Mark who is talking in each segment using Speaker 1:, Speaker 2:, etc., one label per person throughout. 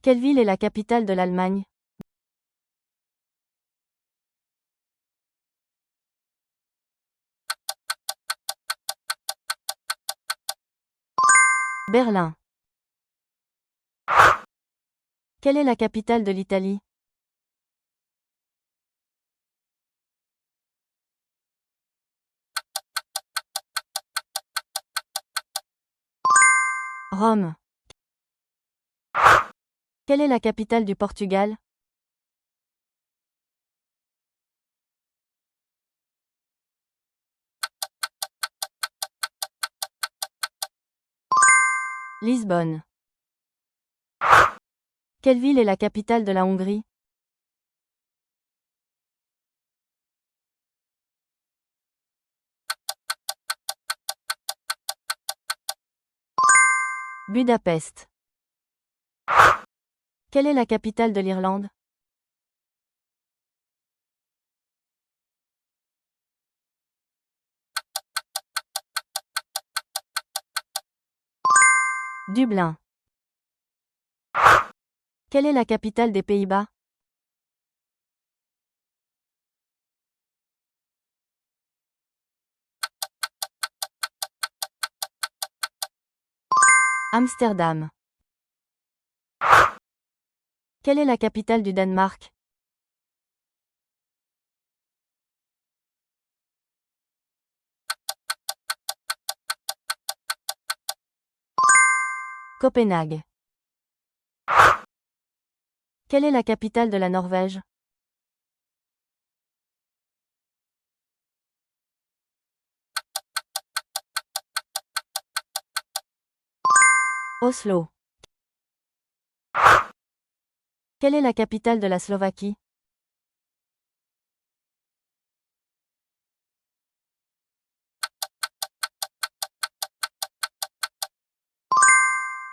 Speaker 1: Quelle ville est la capitale de l'Allemagne? Berlin. Quelle est la capitale de l'Italie? Rome. Quelle est la capitale du Portugal? Lisbonne. Quelle ville est la capitale de la Hongrie? Budapest. Quelle est la capitale de l'Irlande? Dublin. Quelle est la capitale des Pays-Bas? Amsterdam. Quelle est la capitale du Danemark? Copenhague. Quelle est la capitale de la Norvège? Oslo. Quelle est la capitale de la Slovaquie?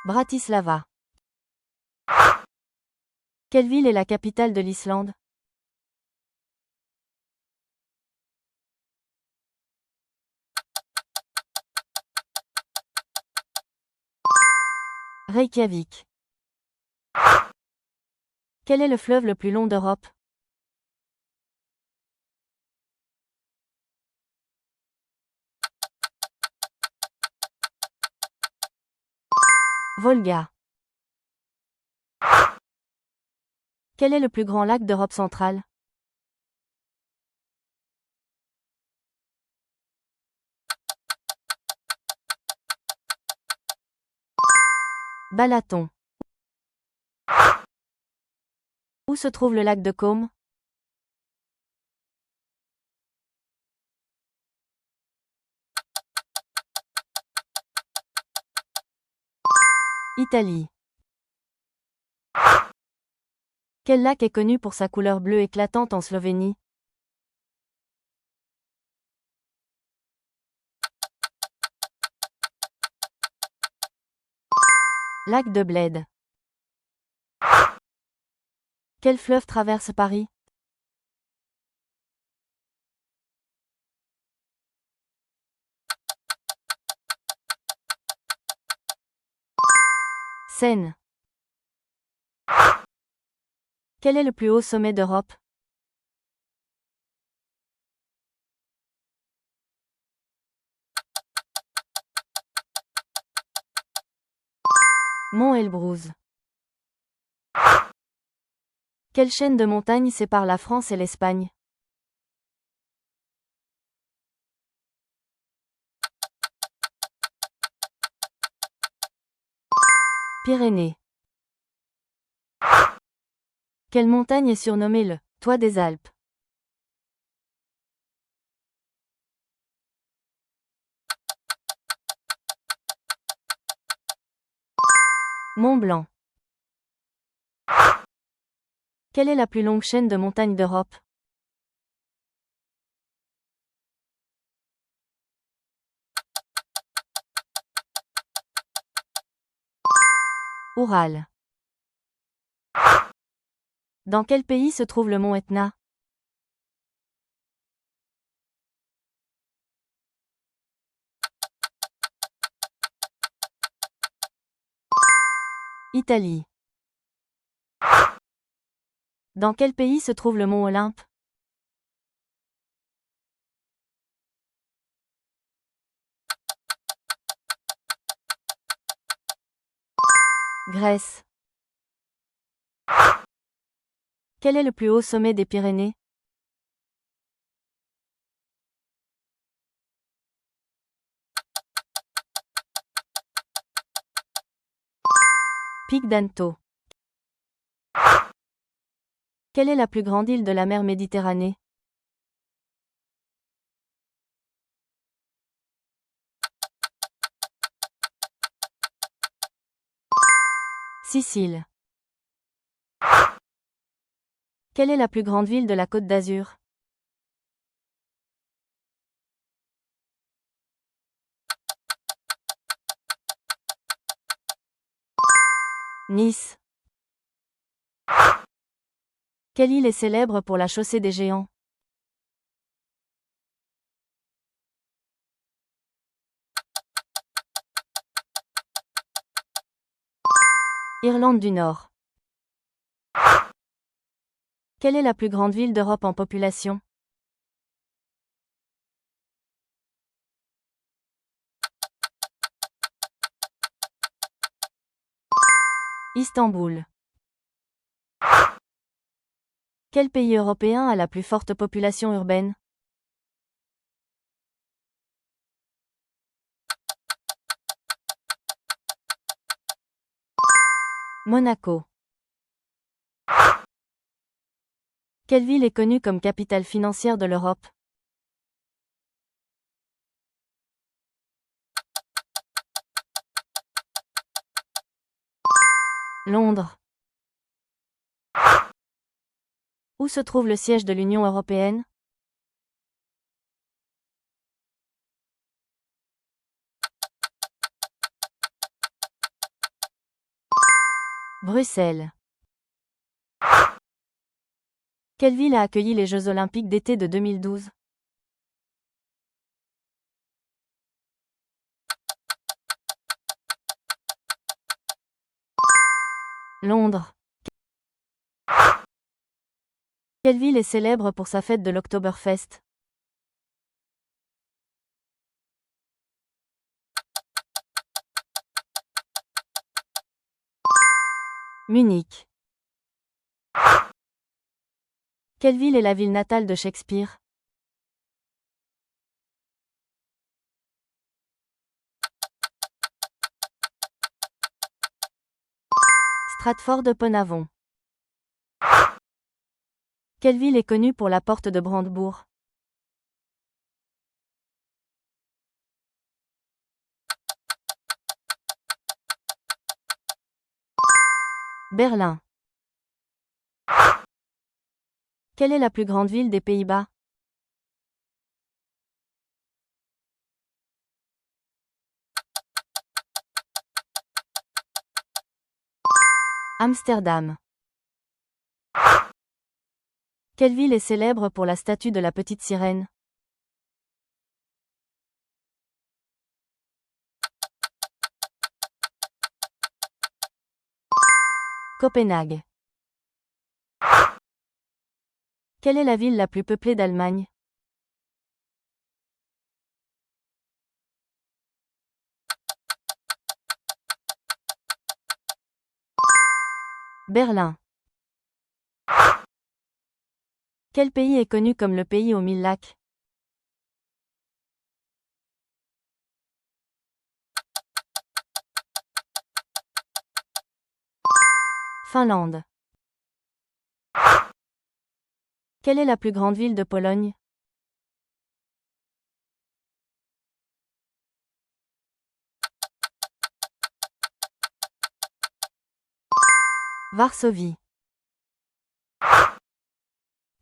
Speaker 1: Bratislava. Quelle ville est la capitale de l'Islande? Reykjavik. Quel est le fleuve le plus long d'Europe? Volga. Quel est le plus grand lac d'Europe centrale? Balaton. Où se trouve le lac de Côme? Italie. Quel lac est connu pour sa couleur bleue éclatante en Slovénie? Lac de Bled. Quel fleuve traverse Paris? Seine. Quel est le plus haut sommet d'Europe? Mont Elbrouz. Quelle chaîne de montagnes sépare la France et l'Espagne? Pyrénées. Quelle montagne est surnommée le toit des Alpes? Mont Blanc. Quelle est la plus longue chaîne de montagnes d'Europe? Oural. Dans quel pays se trouve le mont Etna? Italie. Dans quel pays se trouve le mont Olympe? Grèce. Quel est le plus haut sommet des Pyrénées? Pic d'Anto. Quelle est la plus grande île de la mer Méditerranée? Sicile. Quelle est la plus grande ville de la Côte d'Azur? Nice. Quelle île est célèbre pour la chaussée des géants? Irlande du Nord. Quelle est la plus grande ville d'Europe en population? Istanbul. Quel pays européen a la plus forte population urbaine? Monaco. Quelle ville est connue comme capitale financière de l'Europe? Londres. Où se trouve le siège de l'Union européenne? Bruxelles. Quelle ville a accueilli les Jeux olympiques d'été de 2012? Londres. Quelle ville est célèbre pour sa fête de l'Oktoberfest? Munich. Quelle ville est la ville natale de Shakespeare? Stratford-upon-Avon. Quelle ville est connue pour la porte de Brandebourg? Berlin. Quelle est la plus grande ville des Pays-Bas? Amsterdam. Quelle ville est célèbre pour la statue de la petite sirène? Copenhague. Quelle est la ville la plus peuplée d'Allemagne? Berlin. Quel pays est connu comme le pays aux 1000 lacs? Finlande. Quelle est la plus grande ville de Pologne? Varsovie.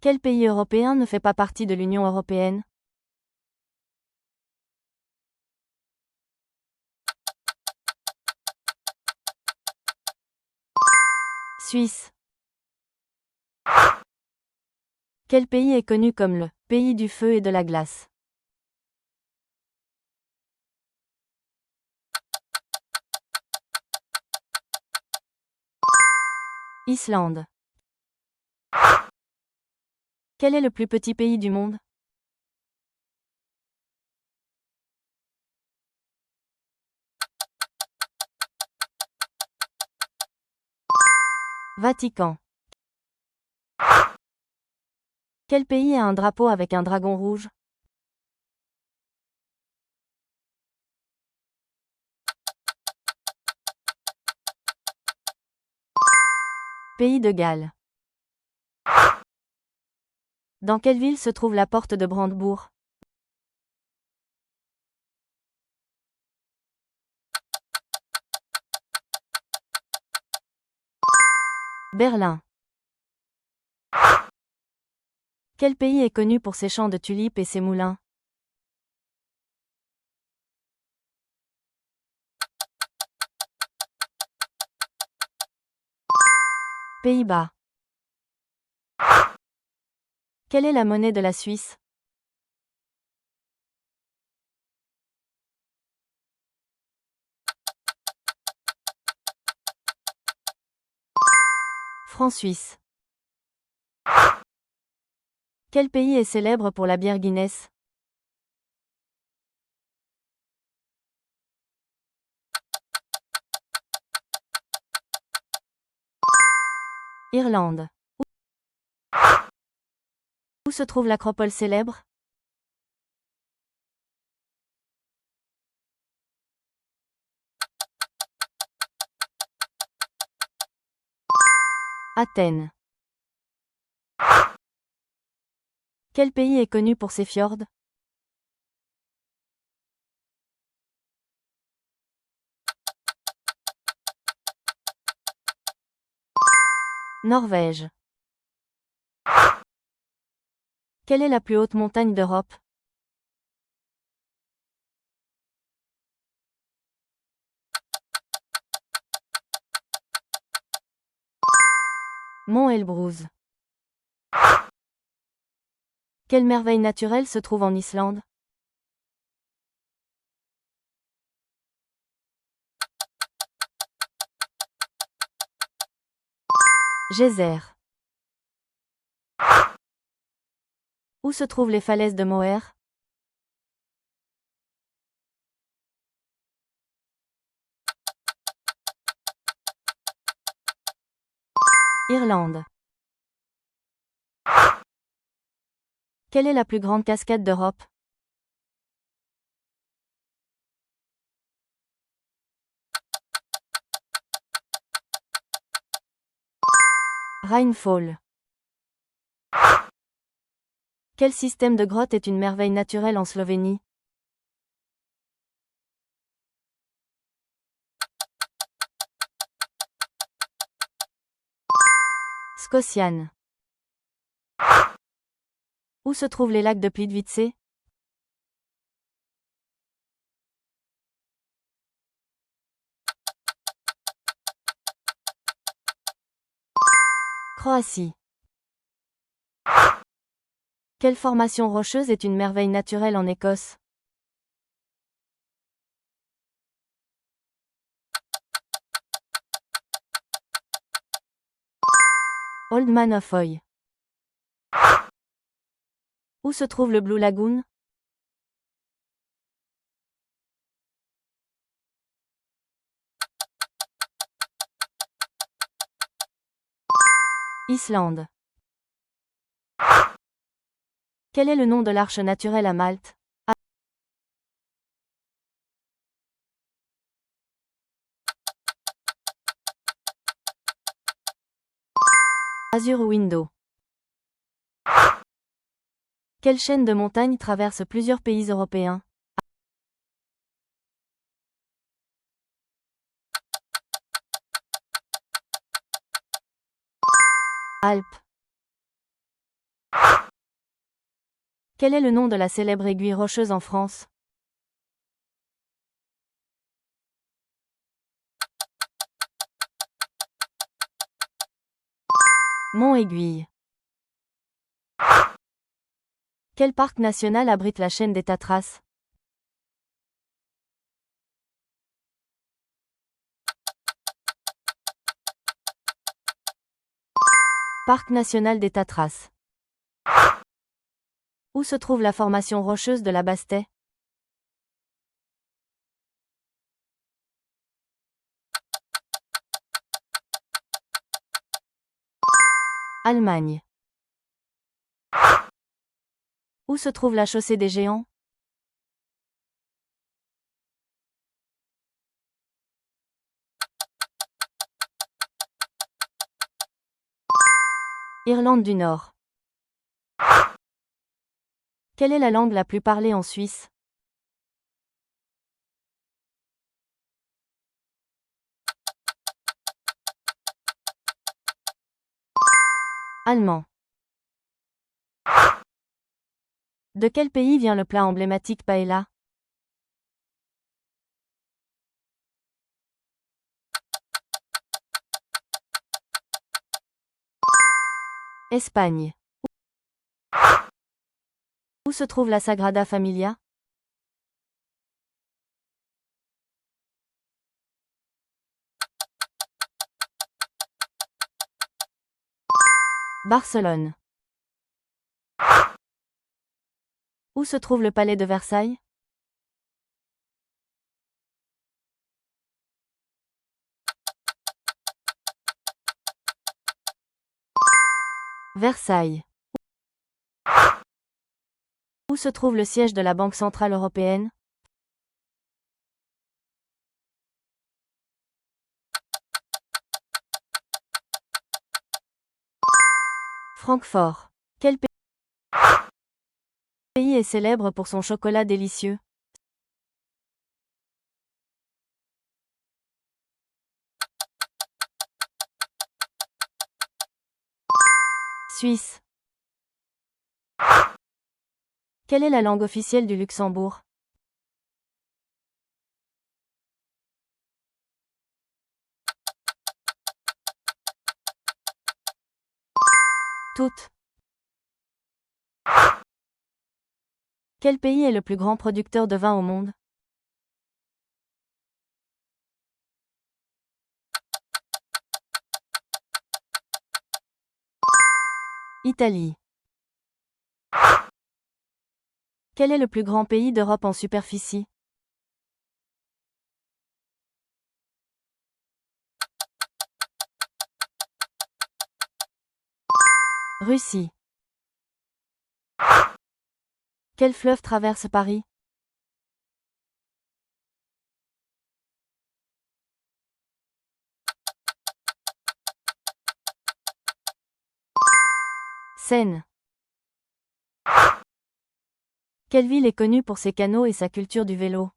Speaker 1: Quel pays européen ne fait pas partie de l'Union européenne? Suisse. Quel pays est connu comme le pays du feu et de la glace? Islande. Quel est le plus petit pays du monde? Vatican. Quel pays a un drapeau avec un dragon rouge? Pays de Galles. Dans quelle ville se trouve la porte de Brandebourg? Berlin. Quel pays est connu pour ses champs de tulipes et ses moulins? Pays-Bas. Quelle est la monnaie de la Suisse? Franc suisse. Quel pays est célèbre pour la bière Guinness? Irlande. Où se trouve l'acropole célèbre? Athènes. Quel pays est connu pour ses fjords? Norvège. Quelle est la plus haute montagne d'Europe? Mont Elbrus. Quelle merveille naturelle se trouve en Islande? Geyser. Où se trouvent les falaises de Moher? Irlande. Quelle est la plus grande cascade d'Europe? Rheinfall. Quel système de grottes est une merveille naturelle en Slovénie? Scotian. Où se trouvent les lacs de Plitvice? Croatie. Quelle formation rocheuse est une merveille naturelle en Écosse? Old Man of Oy. Où se trouve le Blue Lagoon? Islande. Quel est le nom de l'arche naturelle à Malte? Azure Window. Quelle chaîne de montagnes traverse plusieurs pays européens? Alpes. Quel est le nom de la célèbre aiguille rocheuse en France? Mont Aiguille. Quel parc national abrite la chaîne des Tatras? Parc national des Tatras. Où se trouve la formation rocheuse de la Basse-Taye? Allemagne. Où se trouve la chaussée des Géants? Irlande du Nord. Quelle est la langue la plus parlée en Suisse? Allemand. De quel pays vient le plat emblématique paella? Espagne. Où se trouve la Sagrada Familia? Barcelone. Où se trouve le palais de Versailles? Versailles. Où se trouve le siège de la Banque centrale européenne? Francfort. Quel pays est célèbre pour son chocolat délicieux? Suisse. Quelle est la langue officielle du Luxembourg? Toutes. Quel pays est le plus grand producteur de vin au monde? Italie. Quel est le plus grand pays d'Europe en superficie? Russie. Quel fleuve traverse Paris? Seine. Quelle ville est connue pour ses canaux et sa culture du vélo?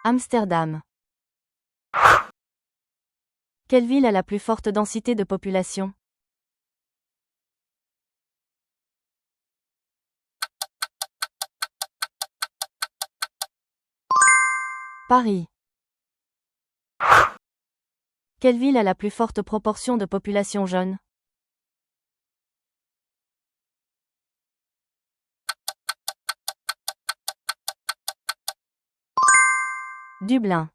Speaker 1: Amsterdam. Quelle ville a la plus forte densité de population? Paris. Quelle ville a la plus forte proportion de population jeune? Dublin.